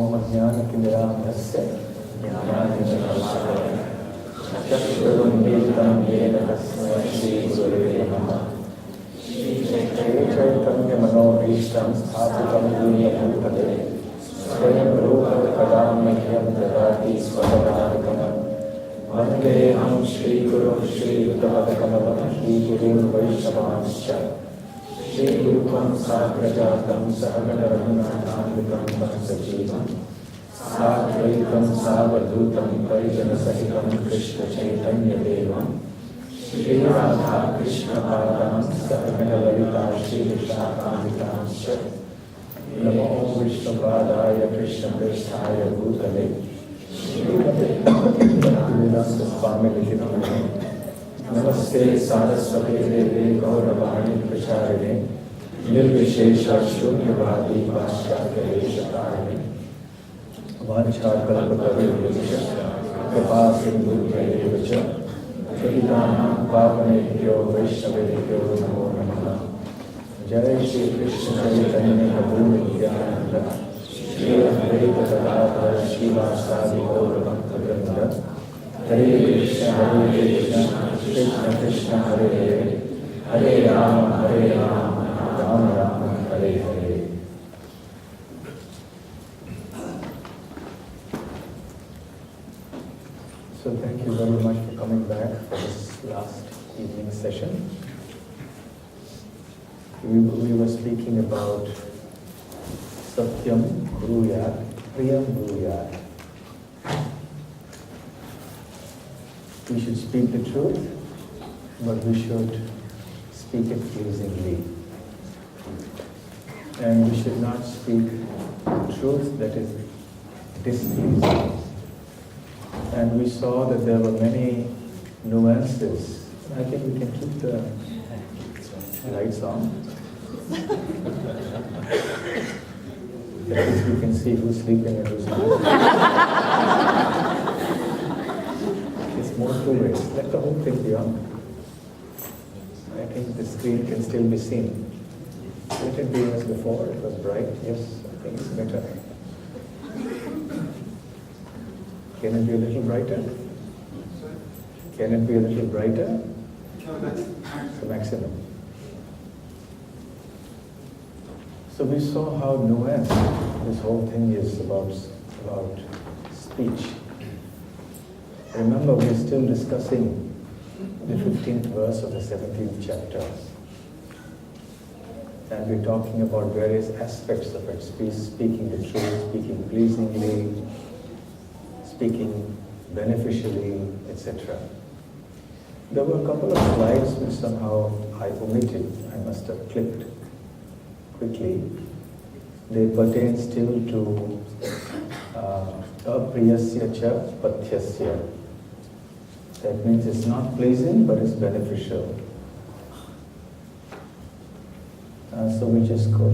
ओम अज्ञानतिमिरान्धस्य ज्ञानाञ्जनशलाकया चक्षुरुन्मीलितं येन तस्मै श्रीगुरवे नमः। श्रीचैतन्यमनोभीष्टं स्थापितं येन भूतले स्वयं रूपकदा मह्यं ददाति स्वपदार्कम्। वन्देऽहं श्रीगुरुं श्रीयुतपदकमलं श्रीगुरुं वैष्णवांश्च श्रीरूपं साग्रजातं सहगणरघुनाथान्वितं सजीवं साद्वैतं सावधूतं परिजनसहितं कृष्णचैतन्यदेवं श्रीराधाकृष्णपादां सहगणललिता श्रीविशाखान्वितांश्च नमो विष्णुपादाय कृष्णप्रेष्ठाय भूतले श्रीमते भक्तिवेदान्तस्वामिनिधि नमः। नमस्ते सारस्वते देवे गौरवाणी प्रचारिणे निर्विशेष शून्यवादी पाश्चात्यदेशकारिणे वाञ्छाकल्पतरुभ्यश्च कृपा सिन्धुभ्यैव च पतितानां पावनेभ्यो वैष्णवेभ्यो नमो नमः। जय श्री कृष्ण चैतन्य प्रभु नित्यानंद श्री अद्वैत गदाधर श्रीवासादि गौर भक्तवृंद। हरे Krishna Krishna Krishna Hare Hare Hare Ram Ram Ram Hare Hare. So thank you very much for coming back for this last evening session. We were speaking about Satyam Bruyat, Priyam Bruyat. We should speak the truth, but we should speak it pleasingly. And we should not speak truth that is displeasing. And we saw that there were many nuances. I think we can keep the lights on. At least we can see who's sleeping and who's not. It's more two ways. Let the whole thing be on. I think the screen can still be seen. Let it be as before. It was bright. Yes, I think it's better. Can it be a little brighter? Can it be a little brighter? The maximum. So we saw how nuanced this whole thing is about speech. Remember, we're still discussing the 15th verse of the 17th chapter. And we're talking about various aspects of it, speaking the truth, speaking pleasingly, speaking beneficially, etc. There were a couple of slides which somehow I omitted. I must have clicked quickly. They pertain still to apriyasya cha pathyasya. That means it's not pleasing, but it's beneficial. So we just go.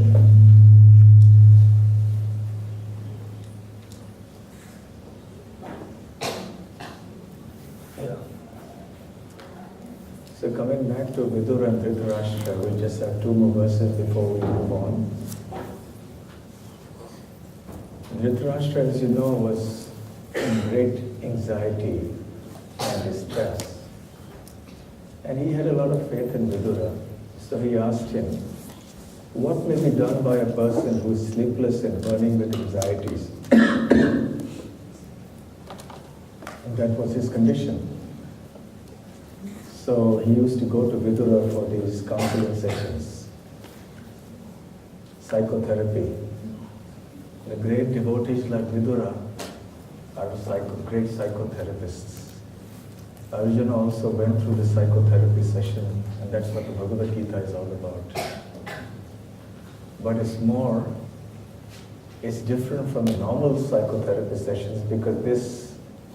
So coming back to Vidura and Dhritarashtra, we'll just have two more verses before we move on. Dhritarashtra, as you know, was in great anxiety and distress. And he had a lot of faith in Vidura. So he asked him, what may be done by a person who is sleepless and burning with anxieties? And that was his condition. So he used to go to Vidura for these counseling sessions, psychotherapy. The great devotees like Vidura are great psychotherapists. Arjuna also went through the psychotherapy session, and that's what the Bhagavad Gita is all about. But it's different from the normal psychotherapy sessions because this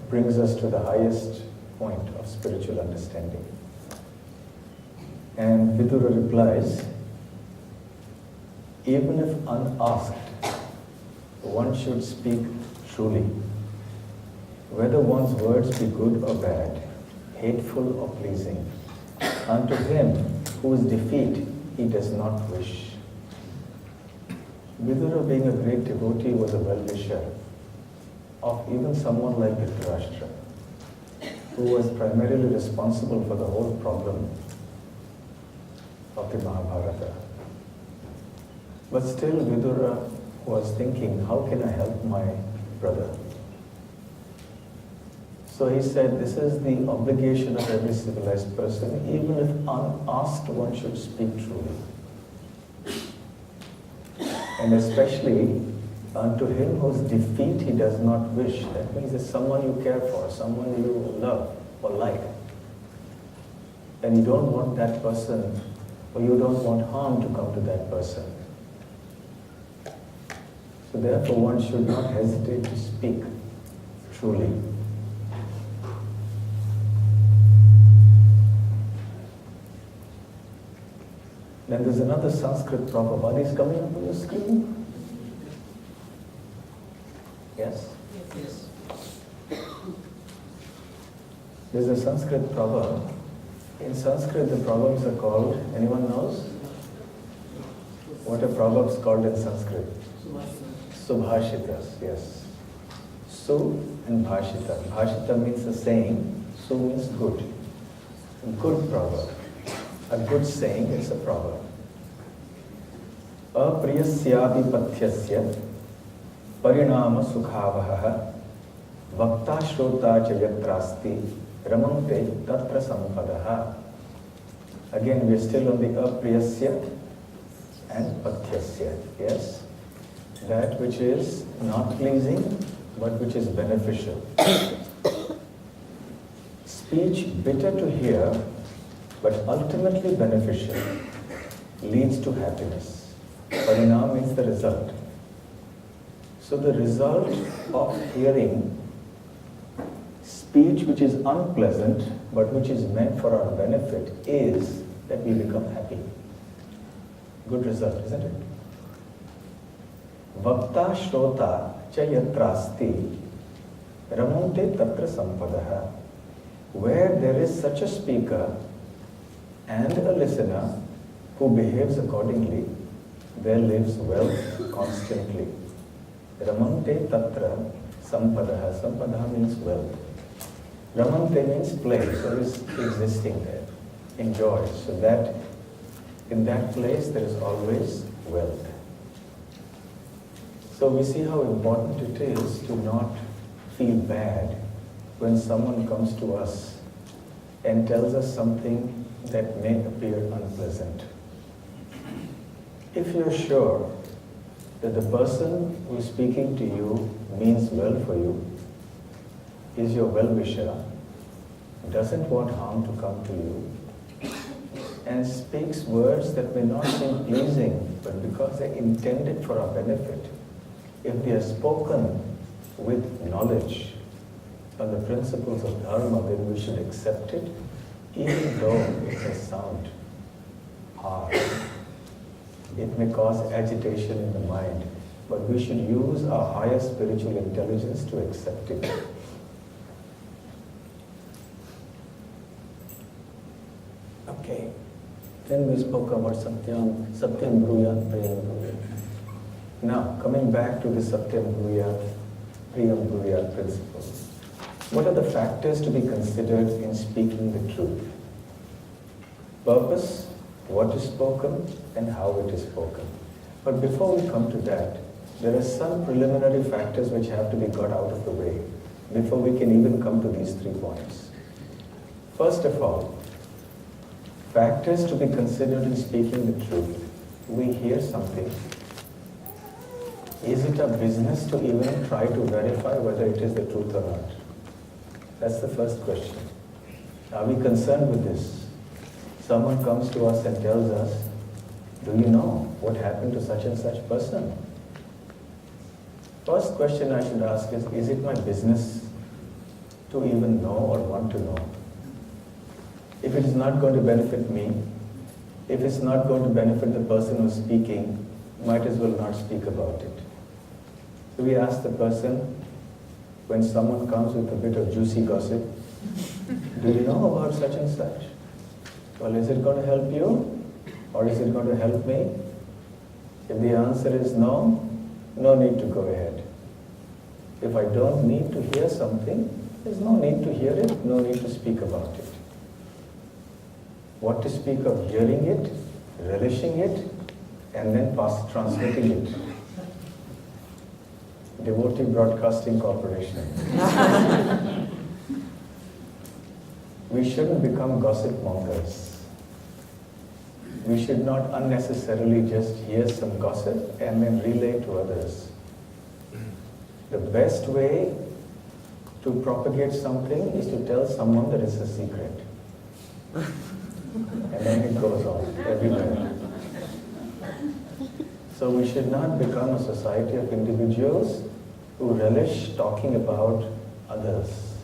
brings us to the highest point of spiritual understanding. And Vidura replies, even if unasked, one should speak truly. Whether one's words be good or bad, hateful or pleasing, unto him whose defeat he does not wish. Vidura, being a great devotee, was a well-wisher. of even someone like Dhritarashtra, who was primarily responsible for the whole problem of the Mahabharata. But still Vidura was thinking, how can I help my brother? So he said, this is the obligation of every civilized person, even if unasked, one should speak truly. And especially unto him whose defeat he does not wish. That means it's someone you care for, someone you love or like. And you don't want that person, or you don't want harm to come to that person. So therefore one should not hesitate to speak truly. Then there's another Sanskrit proverb. Are these coming up on the screen? Yes? Yes. There's a Sanskrit proverb. In Sanskrit, the proverbs are called, anyone knows? What are proverbs called in Sanskrit? Subhashitas, yes. Su and Bhashita. Bhashita means a saying, Su means good. A good proverb. A good saying is a proverb. Apriyasyapi pathyasya parinama sukhavahah vakta shrota cha yatrasti ramante tatra sampadaha. Again, we are still on the apriyasya and pathyasya. Yes? That which is not pleasing, but which is beneficial. Speech bitter to hear, but ultimately beneficial, leads to happiness. Parinam means the result. So the result of hearing speech which is unpleasant, but which is meant for our benefit, is that we become happy. Good result, isn't it? Vakta shrota cha yatrasti ramante tatra sampadaha. Where there is such a speaker and a listener who behaves accordingly, there lives wealth constantly. Ramante tatra sampadaha. Sampadaha means wealth. Ramante means place, or is existing there, enjoy. So that in that place there is always wealth. So we see how important it is to not feel bad when someone comes to us and tells us something that may appear unpleasant. If you're sure that the person who is speaking to you means well for you, is your well-wisher, doesn't want harm to come to you, and speaks words that may not seem pleasing, but because they're intended for our benefit, if they are spoken with knowledge on the principles of Dharma, then we should accept it, even though it may sound hard. It may cause agitation in the mind, but we should use our higher spiritual intelligence to accept it. Okay. Then we spoke about Satyam Bruyat, Priyam Bruyat. Now, coming back to the Satyam Bruyat, Priyam Bruyat principle. What are the factors to be considered in speaking the truth? Purpose, what is spoken, and how it is spoken. But before we come to that, there are some preliminary factors which have to be got out of the way before we can even come to these 3 points. First of all, factors to be considered in speaking the truth. We hear something. Is it our business to even try to verify whether it is the truth or not? That's the first question. Are we concerned with this? Someone comes to us and tells us, do you know what happened to such and such person? First question I should ask is it my business to even know or want to know? If it is not going to benefit me, if it's not going to benefit the person who's speaking, might as well not speak about it. So we ask the person, when someone comes with a bit of juicy gossip, do you know about such and such? Well, is it going to help you? Or is it going to help me? If the answer is no, no need to go ahead. If I don't need to hear something, there's no need to hear it, no need to speak about it. What to speak of hearing it, relishing it, and then transmitting it. Devotee Broadcasting Corporation. We shouldn't become gossip mongers. We should not unnecessarily just hear some gossip and then relay to others. The best way to propagate something is to tell someone that it's a secret. And then it goes on everywhere. So we should not become a society of individuals who relish talking about others.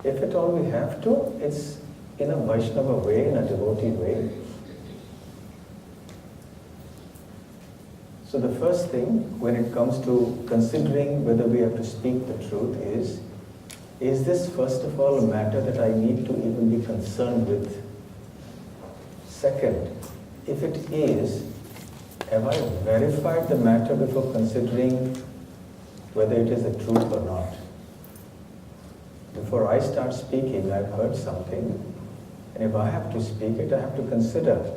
If at all we have to, it's in a Vaishnava way, in a devotee way. So the first thing, when it comes to considering whether we have to speak the truth is this first of all a matter that I need to even be concerned with? Second, if it is, have I verified the matter before considering whether it is the truth or not? Before I start speaking, I've heard something, and if I have to speak it, I have to consider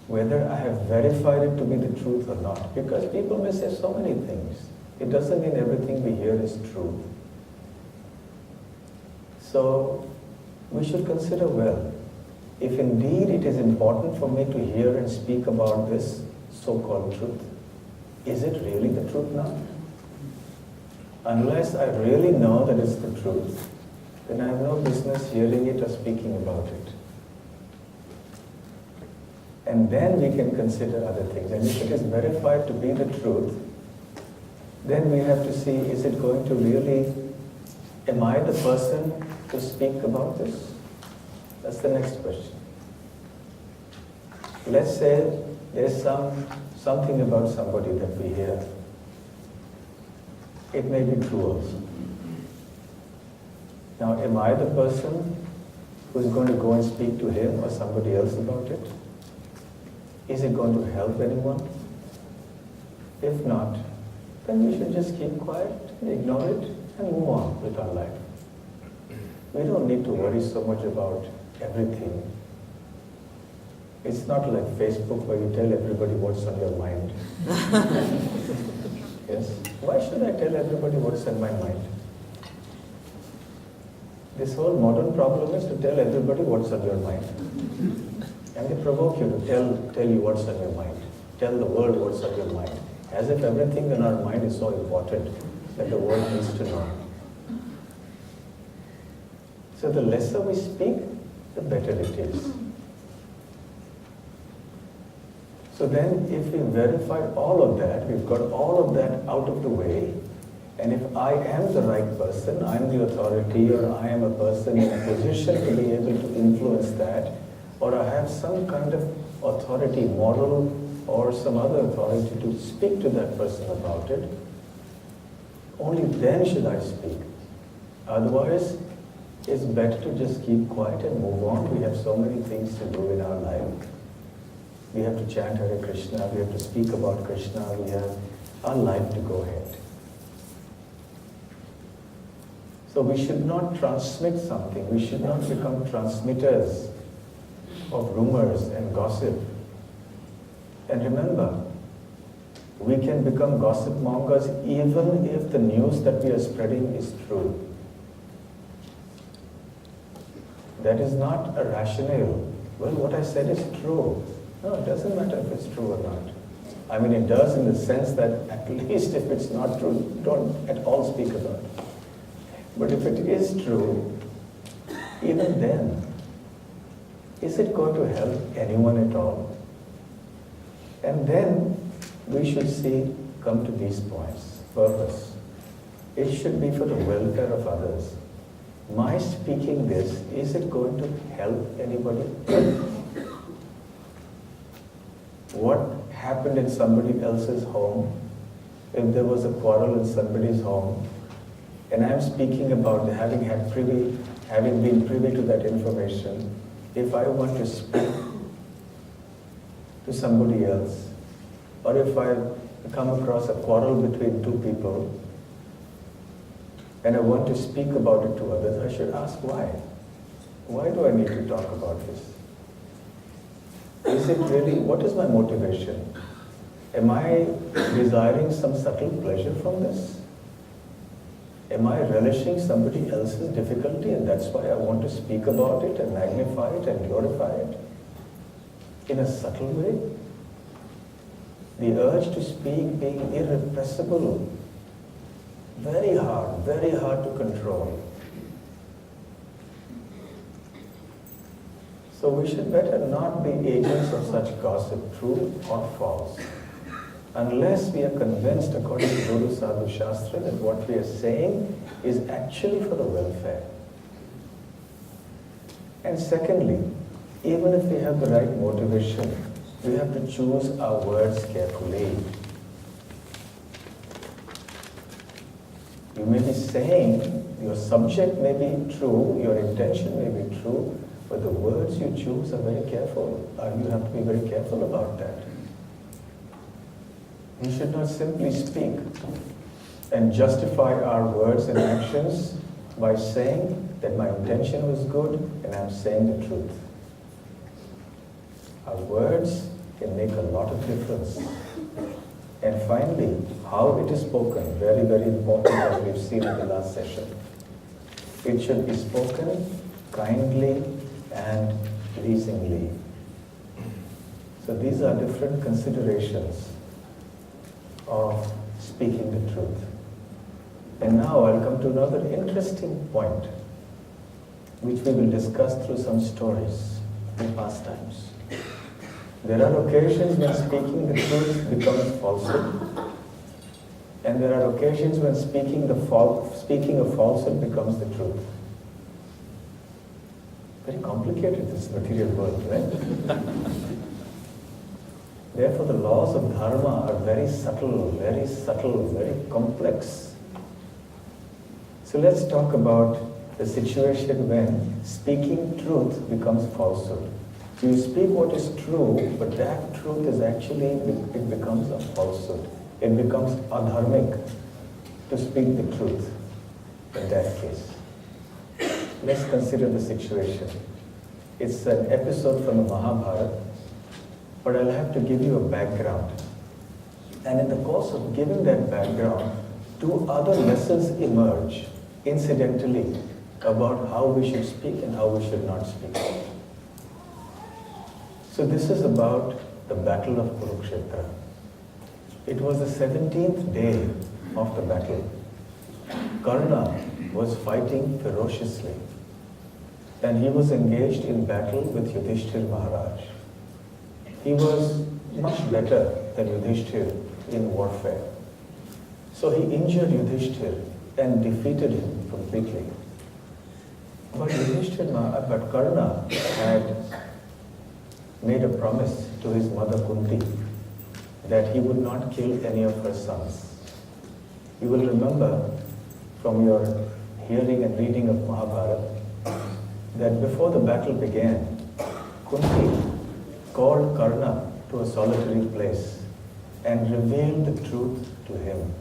whether I have verified it to be the truth or not. Because people may say so many things. It doesn't mean everything we hear is true. So we should consider well, if indeed it is important for me to hear and speak about this so-called truth, is it really the truth now? Unless I really know that it's the truth, then I have no business hearing it or speaking about it. And then we can consider other things. And if it is verified to be the truth, then we have to see, is it going to really, am I the person to speak about this? That's the next question. Let's say there's something about somebody that we hear. It may be true also. Now, am I the person who's going to go and speak to him or somebody else about it? Is it going to help anyone? If not, then we should just keep quiet, ignore it, and move on with our life. We don't need to worry so much about everything. It's not like Facebook where you tell everybody what's on your mind. Yes? Why should I tell everybody what's on my mind? This whole modern problem is to tell everybody what's on your mind. And they provoke you to tell you what's on your mind. Tell the world what's on your mind. As if everything in our mind is so important that the world needs to know. So the lesser we speak, the better it is. So then if we verified all of that, we've got all of that out of the way, and if I am the right person, I'm the authority, or I am a person in a position to be able to influence that, or I have some kind of authority, moral or some other authority to speak to that person about it, only then should I speak. Otherwise, it's better to just keep quiet and move on. We have so many things to do in our life. We have to chant Hare Krishna, we have to speak about Krishna, we have our life to go ahead. So we should not transmit something, we should not become transmitters of rumors and gossip. And remember, we can become gossip mongers even if the news that we are spreading is true. That is not a rationale. Well, what I said is true. No, it doesn't matter if it's true or not. I mean, it does in the sense that at least if it's not true, don't at all speak about it. But if it is true, even then, is it going to help anyone at all? And then we should come to these points. Purpose. It should be for the welfare of others. My speaking this, is it going to help anybody? What happened in somebody else's home, if there was a quarrel in somebody's home, and I'm speaking about having been privy to that information, if I want to speak to somebody else, or if I come across a quarrel between two people and I want to speak about it to others, I should ask why. Why do I need to talk about this? Is it really, what is my motivation? Am I desiring some subtle pleasure from this? Am I relishing somebody else's difficulty and that's why I want to speak about it and magnify it and glorify it in a subtle way? The urge to speak being irrepressible, very hard to control. So we should better not be agents of such gossip, true or false, unless we are convinced, according to Guru Sadhu Shastra, that what we are saying is actually for the welfare. And secondly, even if we have the right motivation, we have to choose our words carefully. You may be saying, your subject may be true, your intention may be true, but the words you choose are very careful. You have to be very careful about that. We should not simply speak and justify our words and actions by saying that my intention was good and I'm saying the truth. Our words can make a lot of difference. And finally, how it is spoken, very, very important, as we've seen in the last session. It should be spoken kindly and pleasingly. So these are different considerations of speaking the truth. And now I'll come to another interesting point, which we will discuss through some stories in past times. There are occasions when speaking the truth becomes falsehood, and there are occasions when speaking of falsehood becomes the truth. Very complicated, this material world, right? Therefore, the laws of dharma are very subtle, very complex. So let's talk about the situation when speaking truth becomes falsehood. So you speak what is true, but that truth is actually, it becomes a falsehood. It becomes adharmic to speak the truth in that case. Let's consider the situation. It's an episode from the Mahabharata, but I'll have to give you a background. And in the course of giving that background, two other lessons emerge, incidentally, about how we should speak and how we should not speak. So this is about the Battle of Kurukshetra. It was the 17th day of the battle. Karna was fighting ferociously, and he was engaged in battle with Yudhishthir Maharaj. He was much better than Yudhishthir in warfare. So he injured Yudhishthir and defeated him completely. But Karna had made a promise to his mother Kunti that he would not kill any of her sons. You will remember from your hearing and reading of Mahabharata that before the battle began, Kunti called Karna to a solitary place and revealed the truth to him.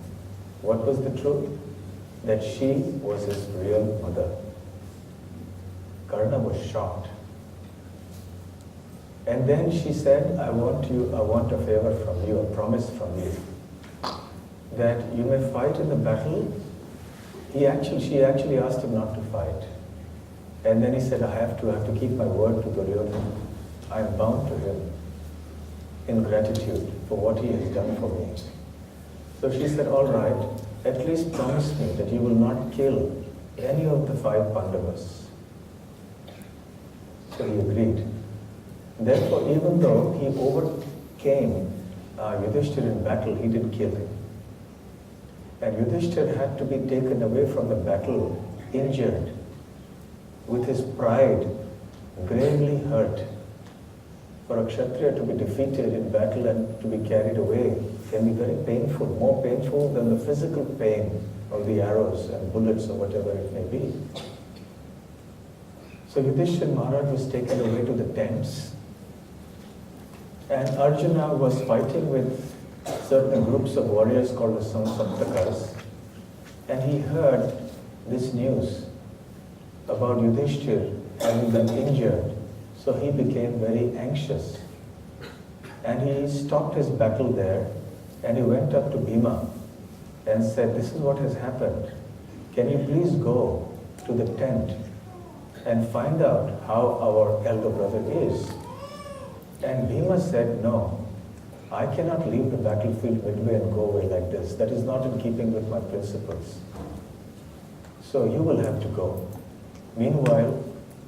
What was the truth? That she was his real mother. Karna was shocked. And then she said, I want a favor from you, a promise from you, that you may fight in the battle. She actually asked him not to fight. And then he said, I have to keep my word to Duryodhana. I am bound to him in gratitude for what he has done for me. So she said, all right, at least promise me that you will not kill any of the 5 Pandavas. So he agreed. Therefore, even though he overcame Yudhishthir in battle, he didn't kill him. And Yudhishthir had to be taken away from the battle injured, with his pride gravely hurt. For a Kshatriya to be defeated in battle and to be carried away can be very painful, more painful than the physical pain of the arrows and bullets or whatever it may be. So Yudhishthir Maharaj was taken away to the tents, and Arjuna was fighting with certain groups of warriors called the Samsaptakas, and he heard this news about Yudhishthir having been injured, so he became very anxious. And he stopped his battle there, and he went up to Bhima and said, "This is what has happened. Can you please go to the tent and find out how our elder brother is?" And Bhima said, "No, I cannot leave the battlefield midway and go away like this. That is not in keeping with my principles. So you will have to go. Meanwhile,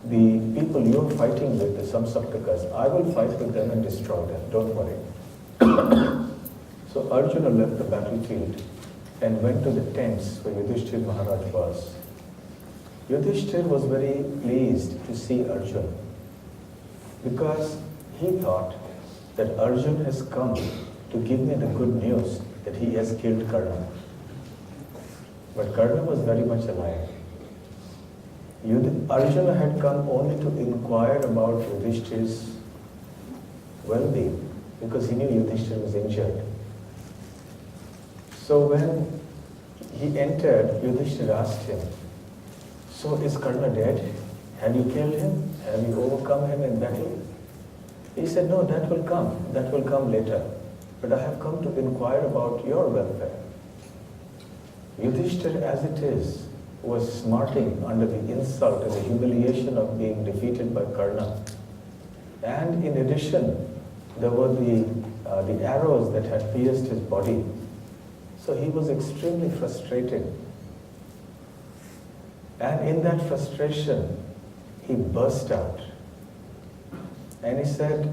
the people you're fighting with, the Samsaptakas, I will fight with them and destroy them. Don't worry." So Arjuna left the battlefield and went to the tents where Yudhishthir Maharaj was. Yudhishthir was very pleased to see Arjuna because he thought that Arjuna has come to give me the good news that he has killed Karna. But Karna was very much alive. Arjuna had come only to inquire about Yudhishthir's well-being because he knew Yudhishthir was injured. So when he entered, Yudhishthir asked him, "So is Karna dead? Have you killed him? Have you overcome him in battle?" He said, "No, that will come. That will come later. But I have come to inquire about your welfare." Yudhishthir, as it is, was smarting under the insult and the humiliation of being defeated by Karna. And in addition, there were the arrows that had pierced his body. So he was extremely frustrated. And in that frustration, he burst out. And he said,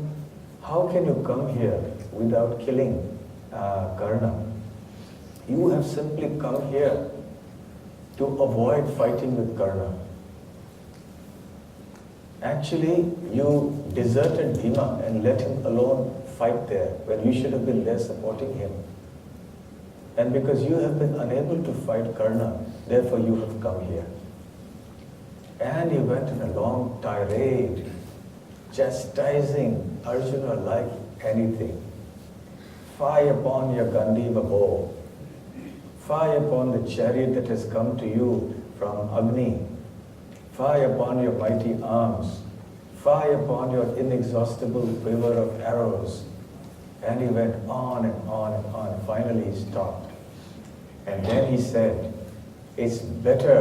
"How can you come here without killing Karna? You have simply come here to avoid fighting with Karna. Actually, you deserted Bhima and let him alone fight there when you should have been there supporting him. And because you have been unable to fight Karna, therefore you have come here." And he went in a long tirade, chastising Arjuna like anything. "Fie upon your Gandiva bow. Fie upon the chariot that has come to you from Agni. Fie upon your mighty arms. Fie upon your inexhaustible quiver of arrows." And he went on and on and on. Finally he stopped. And then he said, "It's better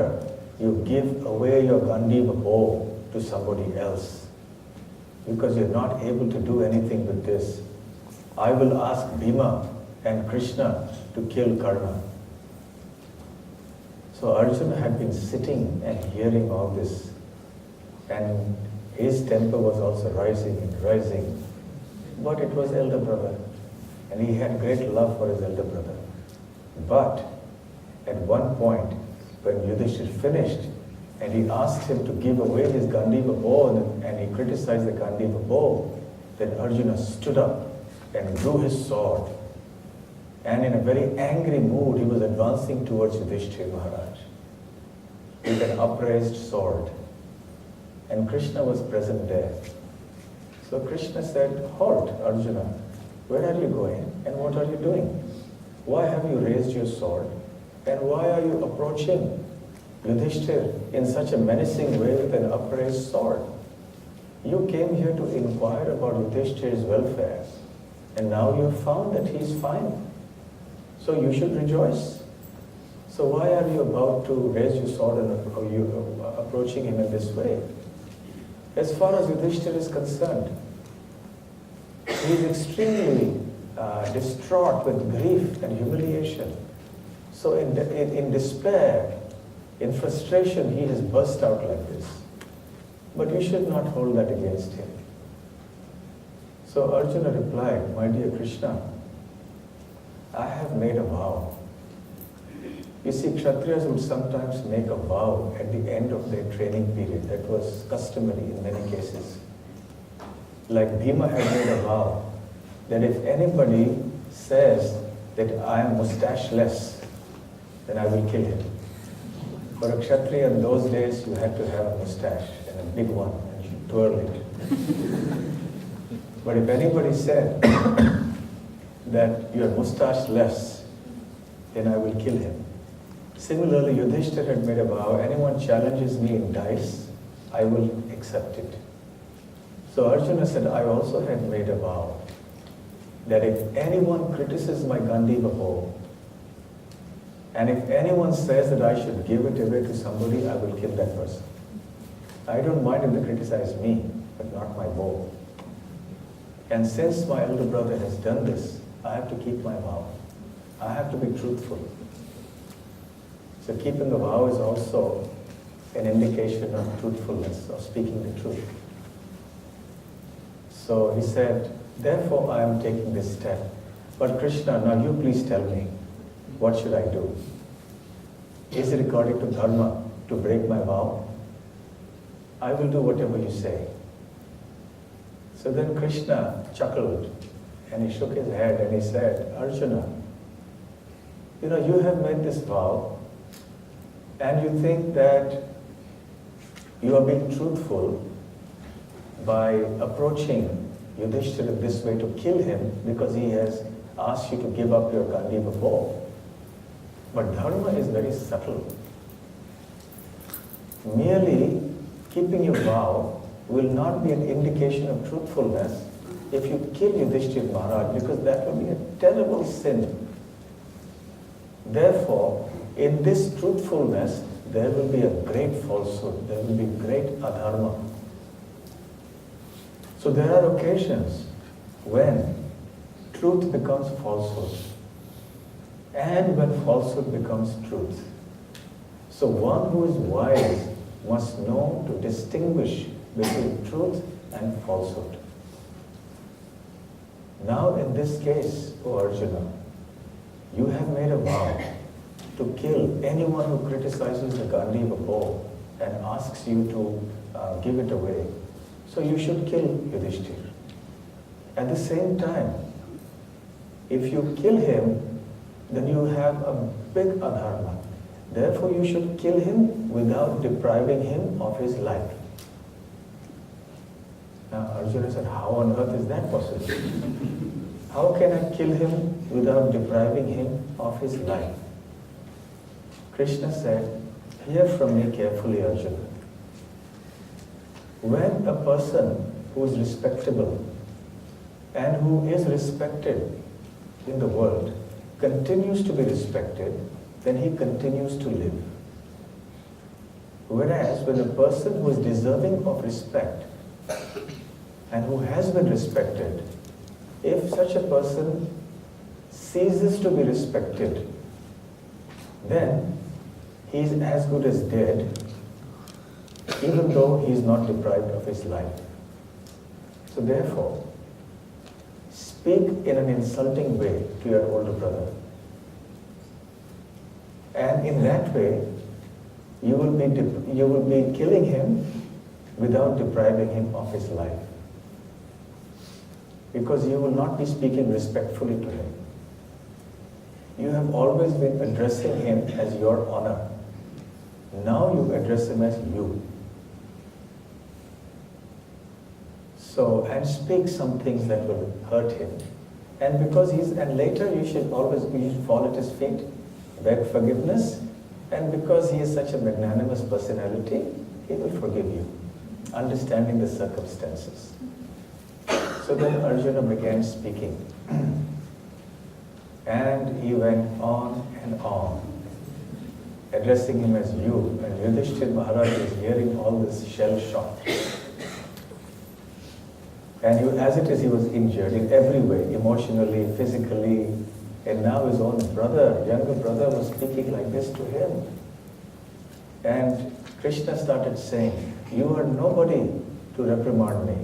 you give away your Gandiva bow to somebody else, because you're not able to do anything with this. I will ask Bhima and Krishna to kill Karna." So Arjuna had been sitting and hearing all this, and his temper was also rising and rising. But it was elder brother, and he had great love for his elder brother. But at one point, when Yudhishthir finished, and he asked him to give away his Gandiva bow, and he criticized the Gandiva bow, then Arjuna stood up and drew his sword. And in a very angry mood, he was advancing towards Yudhishthir Maharaj with an upraised sword. And Krishna was present there. So Krishna said, "Halt, Arjuna. Where are you going and what are you doing? Why have you raised your sword? And why are you approaching Yudhishthir in such a menacing way with an upraised sword? You came here to inquire about Yudhishthir's welfare, and now you have found that he is fine. So you should rejoice. So why are you about to raise your sword and you approaching him in this way?" As far as Yudhishthir is concerned, he is extremely distraught with grief and humiliation. So in despair, in frustration, he has burst out like this. But you should not hold that against him. So Arjuna replied, "My dear Krishna, I have made a vow." You see, Kshatriyas would sometimes make a vow at the end of their training period. That was customary in many cases. Like Bhima had made a vow that if anybody says that I am mustacheless, then I will kill him. For a Kshatriya in those days, you had to have a mustache, and a big one, and you twirl it. But if anybody said that your mustache less, then I will kill him. Similarly, Yudhishthira had made a vow, anyone challenges me in dice, I will accept it. So Arjuna said, I also had made a vow that if anyone criticizes my Gandiva bow, and if anyone says that I should give it away to somebody, I will kill that person. I don't mind if they criticize me, but not my bow. And since my elder brother has done this, I have to keep my vow. I have to be truthful. So keeping a vow is also an indication of truthfulness, of speaking the truth. So he said, therefore I am taking this step. But Krishna, now you please tell me, what should I do? Is it according to dharma to break my vow? I will do whatever you say. So then Krishna chuckled and he shook his head and he said, Arjuna, you know, you have made this vow and you think that you are being truthful by approaching Yudhishthira this way to kill him because he has asked you to give up your Gandiva bow. But dharma is very subtle. Merely keeping your vow will not be an indication of truthfulness if you kill Yudhishthira Maharaj, because that will be a terrible sin. Therefore, in this truthfulness, there will be a great falsehood, there will be great adharma. So there are occasions when truth becomes falsehood, and when falsehood becomes truth. So one who is wise must know to distinguish between truth and falsehood. Now in this case, O Arjuna, you have made a vow to kill anyone who criticizes the Gandiva bow and asks you to give it away. So you should kill Yudhishthira. At the same time, if you kill him, then you have a big adharma. Therefore you should kill him without depriving him of his life. Now Arjuna said, how on earth is that possible? How can I kill him without depriving him of his life? Krishna said, hear from me carefully, Arjuna. When a person who is respectable and who is respected in the world continues to be respected, then he continues to live. Whereas when a person who is deserving of respect and who has been respected, if such a person ceases to be respected, then he is as good as dead, even though he is not deprived of his life. So therefore, speak in an insulting way to your older brother. And in that way, you will be killing him without depriving him of his life. Because you will not be speaking respectfully to him. You have always been addressing him as your honor. Now you address him as you. So, and speak some things that will hurt him. And because and later you should fall at his feet, beg forgiveness, and because he is such a magnanimous personality, he will forgive you, understanding the circumstances. So then Arjuna began speaking. And he went on and on, addressing him as you. And Yudhishthira Maharaj is hearing all this shell shock. And as it is, he was injured in every way, emotionally, physically. And now his own brother, younger brother, was speaking like this to him. And Krishna started saying, you are nobody to reprimand me.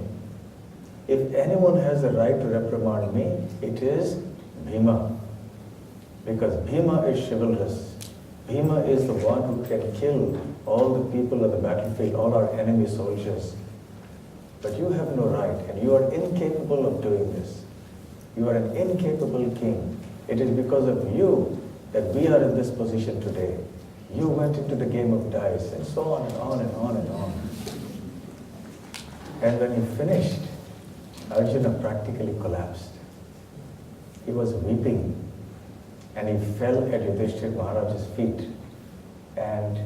If anyone has a right to reprimand me, it is Bhima. Because Bhima is chivalrous. Bhima is the one who can kill all the people on the battlefield, all our enemy soldiers. But you have no right, and you are incapable of doing this. You are an incapable king. It is because of you that we are in this position today. You went into the game of dice, and so on and on and on and on. And when he finished, Arjuna practically collapsed. he was weeping and he fell at Yudhishthira Maharaj's feet and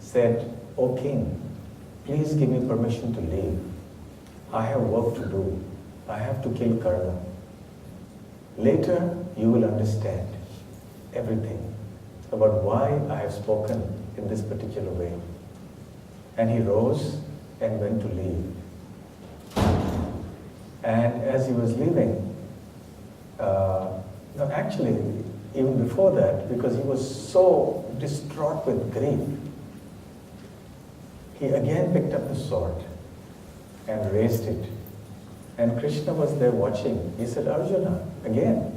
said, "O king, please give me permission to leave. I have work to do. I have to kill Karna. Later you will understand everything about why I have spoken in this particular way." And he rose and went to leave. And as he was leaving, no, actually, even before that, because he was so distraught with grief, he again picked up the sword and raised it. And Krishna was there watching. He said, "Arjuna, again,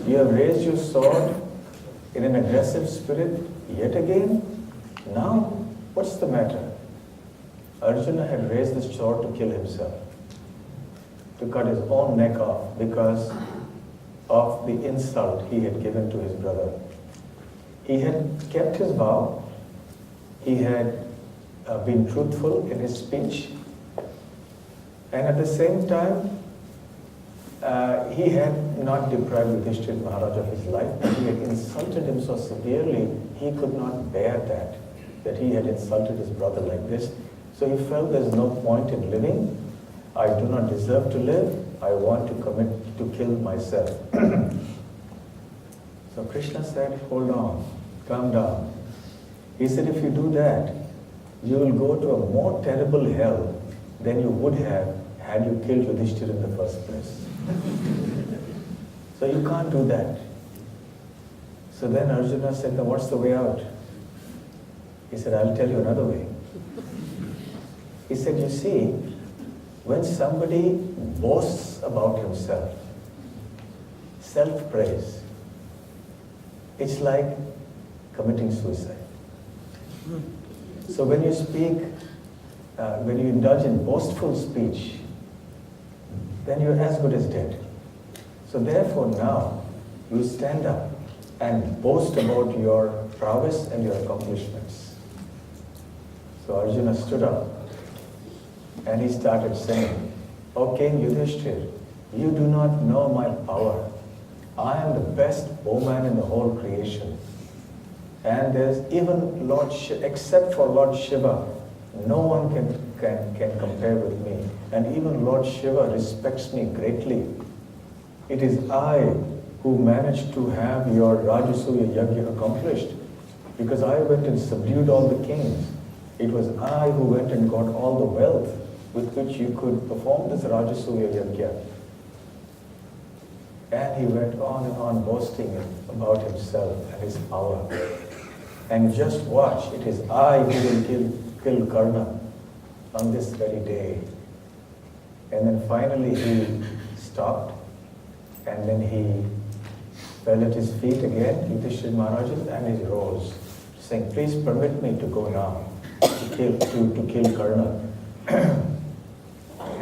you have raised your sword in an aggressive spirit yet again? Now, what's the matter?" Arjuna had raised the sword to kill himself, to cut his own neck off because of the insult he had given to his brother. He had kept his vow. He had been truthful in his speech. And at the same time, he had not deprived Yudhishthira Maharaj of his life, but he had insulted him so severely, he could not bear that he had insulted his brother like this. So he felt there's no point in living. I do not deserve to live. I want to commit to kill myself. So Krishna said, "Hold on, calm down." He said, "If you do that, you will go to a more terrible hell than you would have had you killed Yudhishthira in the first place. So you can't do that." So then Arjuna said, "Now what's the way out?" He said, "I'll tell you another way." He said, "You see, when somebody boasts about himself, self-praise, it's like committing suicide. So when you speak, when you indulge in boastful speech, then you're as good as dead. So therefore now, you stand up and boast about your prowess and your accomplishments." So Arjuna stood up and he started saying, "O King Yudhishthira, you do not know my power. I am the best bowman in the whole creation. And there's even Lord Shiva, except for Lord Shiva, no one can compare with me. And even Lord Shiva respects me greatly. It is I who managed to have your Rajasuya Yajna accomplished, because I went and subdued all the kings. It was I who went and got all the wealth with which you could perform this Rajasuya Yajna." And he went on and on boasting about himself and his power. And just watch, it is I who will kill Karna on this very day. And then finally he stopped, and then he fell at his feet again, Yudhishthira Maharaj, and he rose, saying, "Please permit me to go now to kill Karna."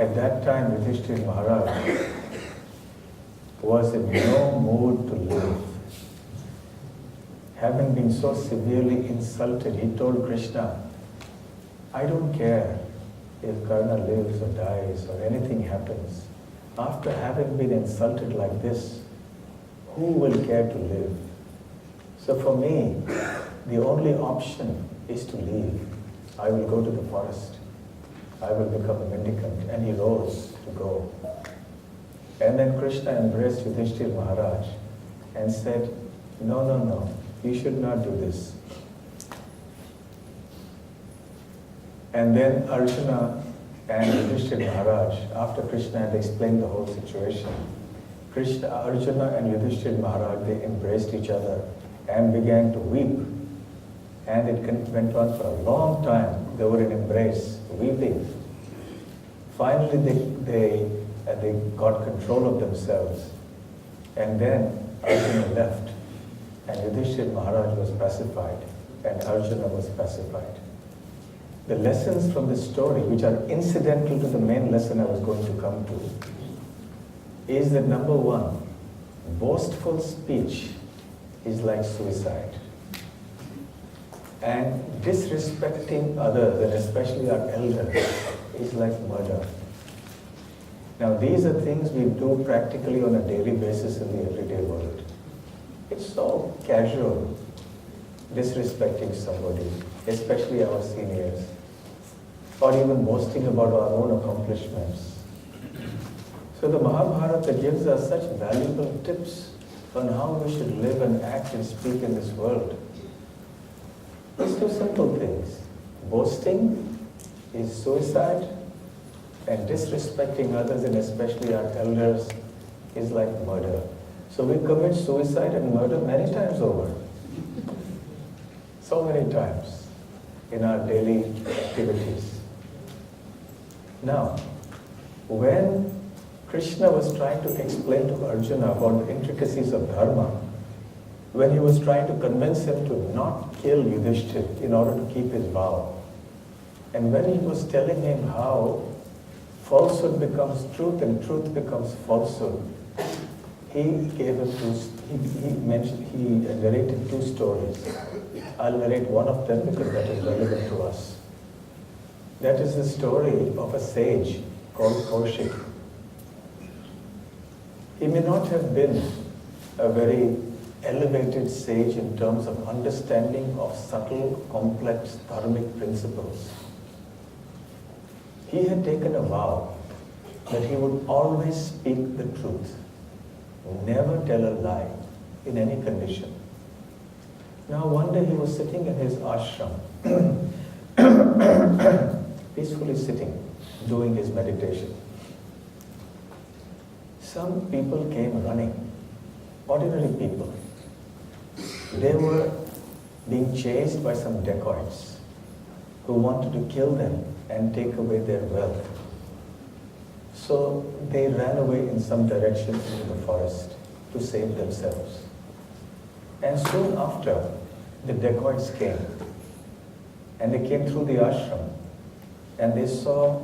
At that time, Yudhishthira Maharaj was in no mood to live. Having been so severely insulted, he told Krishna, "I don't care if Karna lives or dies or anything happens. After having been insulted like this, who will care to live? So for me, the only option is to leave. I will go to the forest. I will become a mendicant." And he rose to go. And then Krishna embraced Yudhishthira Maharaj and said, No, you should not do this." And then Arjuna and Yudhishthira Maharaj, after Krishna had explained the whole situation, Arjuna and Yudhishthira Maharaj, they embraced each other and began to weep. And it went on for a long time. They were in embrace, weeping. Finally, they got control of themselves. And then Arjuna left. And Yudhishthira Maharaj was pacified. And Arjuna was pacified. The lessons from this story, which are incidental to the main lesson I was going to come to, is that number one, boastful speech is like suicide. And disrespecting others, and especially our elders, is like murder. Now these are things we do practically on a daily basis in the everyday world. It's so casual, disrespecting somebody, especially our seniors, or even boasting about our own accomplishments. So the Mahabharata gives us such valuable tips on how we should live and act and speak in this world. Let's do simple things. Boasting is suicide, and disrespecting others, and especially our elders, is like murder. So we commit suicide and murder many times over. So many times in our daily activities. Now, when Krishna was trying to explain to Arjuna about the intricacies of dharma, when he was trying to convince him to not kill Yudhishthira in order to keep his vow, and when he was telling him how falsehood becomes truth and truth becomes falsehood, he narrated two stories. I'll narrate one of them because that is relevant to us. That is the story of a sage called Kaushik. He may not have been a very elevated sage in terms of understanding of subtle, complex dharmic principles. He had taken a vow that he would always speak the truth, never tell a lie in any condition. Now one day he was sitting in his ashram, peacefully sitting, doing his meditation. Some people came running, ordinary people. They were being chased by some dacoits who wanted to kill them and take away their wealth. So they ran away in some direction into the forest to save themselves. And soon after, the dacoits came. And they came through the ashram. And they saw